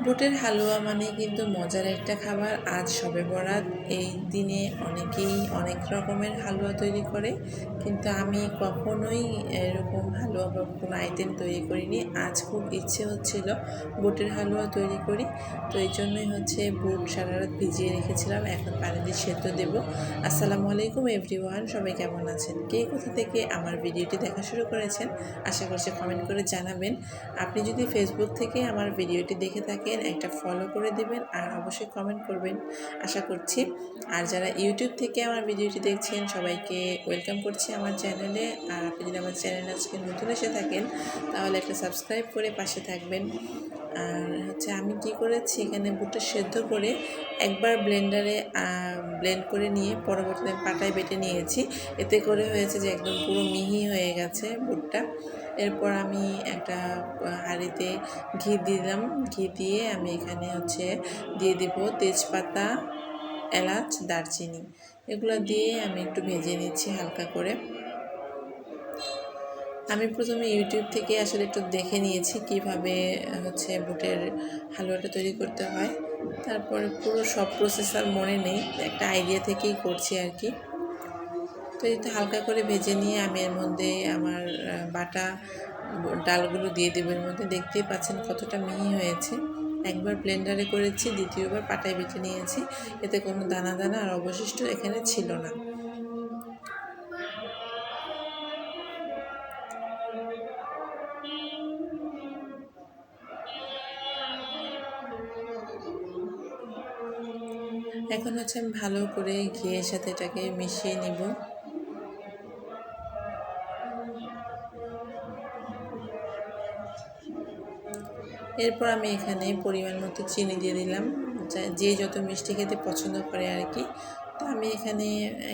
বুটের হালুয়া মানে কিন্তু মজার একটা খাবার। আজ শবে বরাত, এই দিনে অনেকেই অনেক রকমের হালুয়া তৈরি করে, কিন্তু আমি কখনোই এরকম হালুয়া বা কোনো আইটেম তৈরি করিনি। আজ খুব ইচ্ছে হচ্ছিল বুটের হালুয়া তৈরি করি, তো এই জন্যই বুট সারা রাত ভিজিয়ে রেখেছিলাম, এখন পানি দিয়ে সেদ্ধ দেবো। আসসালামু আলাইকুম এভরিওয়ান, সবাই কেমন আছেন? কে কোথা থেকে আমার ভিডিওটি দেখা শুরু করেছেন আশা করছি কমেন্ট করে জানাবেন। আপনি যদি ফেসবুক থেকে আমার ভিডিওটি দেখে থাকেন একটা ফলো করে দিবেন আর অবশ্যই কমেন্ট করবেন আশা করছি। আর যারা ইউটিউব থেকে আমার ভিডিওটি দেখছেন সবাইকে ওয়েলকাম করছি আমার চ্যানেলে। আর আপনি যদি আমার চ্যানেলে আজকে নতুন এসে থাকেন তাহলে একটা সাবস্ক্রাইব করে পাশে থাকবেন। আর আমি কি করেছি, এখানে বুটটা সেদ্ধ করে একবার ব্লেন্ডারে ব্লেন্ড করে নিয়ে পরবর্তীতে পাটায় বেটে নিয়েছি। এতে করে হয়েছে যে একদম পুরো মিহি হয়ে গেছে বুটটা। এরপর আমি একটা হাঁড়িতে ঘি দিলাম, ঘি দিয়ে আমি এখানে দিয়ে দিব তেজপাতা, এলাচ, দারচিনি, এগুলো দিয়ে আমি একটু ভেজে নিচ্ছি হালকা করে। আমি প্রথমে ইউটিউব থেকে আসলে একটু দেখে নিয়েছি কিভাবে বুটের হালুয়াটা তৈরি করতে হয়। তারপরে পুরো সব প্রসেস আর মনে নেই, একটা আইডিয়া থেকেই করছি আর কি। তো এটা হালকা করে ভেজে নিয়ে আমি এর মধ্যে আমার বাটা ডালগুলো দিয়ে দেবো। এর মধ্যে দেখতেই পাচ্ছেন কতটা মিহি হয়েছে। একবার ব্লেন্ডারে করেছি, দ্বিতীয়বার পাটায় বেটে নিয়েছি, এতে কোনো দানা দানা আর অবশিষ্ট এখানে ছিল না। এখন আমি ভালো করে ঘিয়ের সাথে এটাকে মিশিয়ে নিব। এরপর আমি এখানে পরিমাণ মতো চিনি দিয়ে দিলাম, যে যত মিষ্টি খেতে পছন্দ করে আর কি। তো আমি এখানে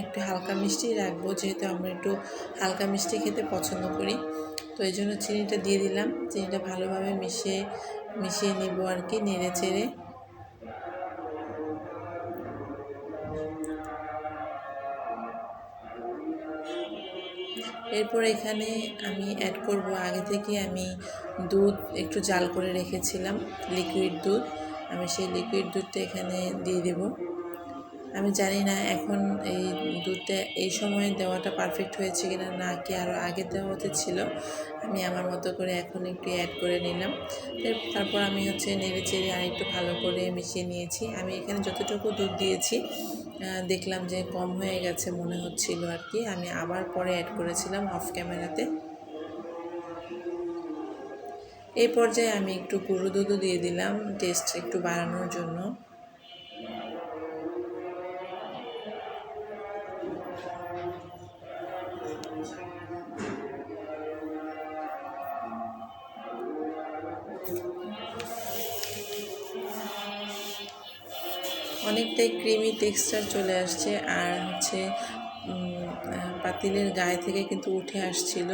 একটু হালকা মিষ্টি রাখবো, যেহেতু আমরা একটু হালকা মিষ্টি খেতে পছন্দ করি, তো এই জন্য চিনিটা দিয়ে দিলাম। চিনিটা ভালোভাবে মিশিয়ে নিব আর কি, নেড়ে চেড়ে। এরপর এখানে আমি অ্যাড করব, আগে থেকে আমি দুধ একটু জাল করে রেখেছিলাম, লিকুইড দুধ। আমি সেই লিকুইড দুধটা এখানে দিয়ে দেব। আমি জানি না এখন এই দুধটা এই সময়ে দেওয়াটা পারফেক্ট হয়েছে কিনা, না কি আরও আগে দেওয়া হতে ছিল। আমি আমার মতো করে এখন একটু অ্যাড করে নিলাম। তারপর আমি নেড়ে চেড়ে আর একটু ভালো করে মিশিয়ে নিয়েছি। আমি এখানে যতটুকু দুধ দিয়েছি দেখলাম যে কম হয়ে গেছে মনে হচ্ছিল আর কি, আমি আবার পরে অ্যাড করেছিলাম অফ ক্যামেরাতে। এই পর্যায়ে আমি একটু গুঁড়ো দুধও দিয়ে দিলাম টেস্ট একটু বাড়ানোর জন্য। অনেকটাই ক্রিমি টেক্সচার চলে আসছে, আর পাতিলের গায়ে থেকে কিন্তু উঠে আসছিল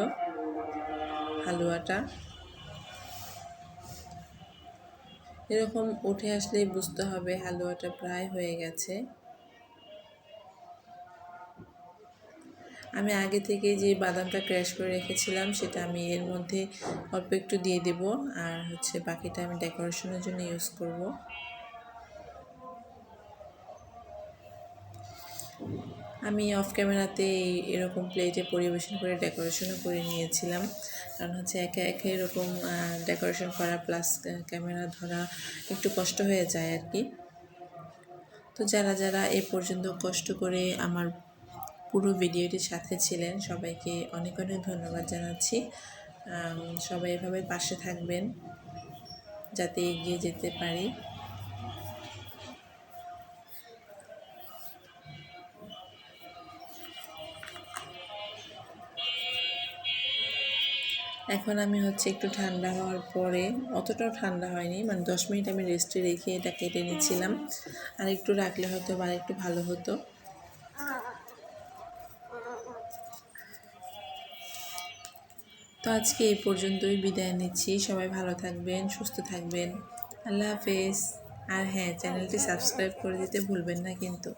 হালুয়াটা। এরকম উঠে আসলেই বুঝতে হবে হালুয়াটা প্রায় হয়ে গেছে। আমি আগে থেকে যে বাদামটা ক্র্যাশ করে রেখেছিলাম সেটা আমি এর মধ্যে অল্প একটু দিয়ে দেব, আর বাকিটা আমি ডেকোরেশনের জন্য ইউজ করব। আমি অফ ক্যামেরাতে এরকম প্লেটে পরিবেশন করে ডেকোরেশনও করে নিয়েছিলাম, কারণ একে একে এরকম ডেকোরেশন করা প্লাস ক্যামেরা ধরা একটু কষ্ট হয়ে যায় আর কি। তো যারা যারা এ পর্যন্ত কষ্ট করে আমার পুরো ভিডিওটির সাথে ছিলেন সবাইকে অনেক অনেক ধন্যবাদ জানাচ্ছি। সবাই এভাবে পাশে থাকবেন যাতে এগিয়ে যেতে পারি। এখন আমি একটু ঠান্ডা হওয়ার পরে, অতটাও ঠান্ডা হয়নি, মানে 10 মিনিট আমি রেস্টে রেখে এটা কেটে নিচ্ছিলাম। আর একটু রাখলে হয়তো বা একটু ভালো হতো। তো আজকে এই পর্যন্তই বিদায় নিচ্ছি। সবাই ভালো থাকবেন, সুস্থ থাকবেন। আল্লাহ হাফেজ। আর হ্যাঁ, চ্যানেলটি সাবস্ক্রাইব করে দিতে ভুলবেন না কিন্তু।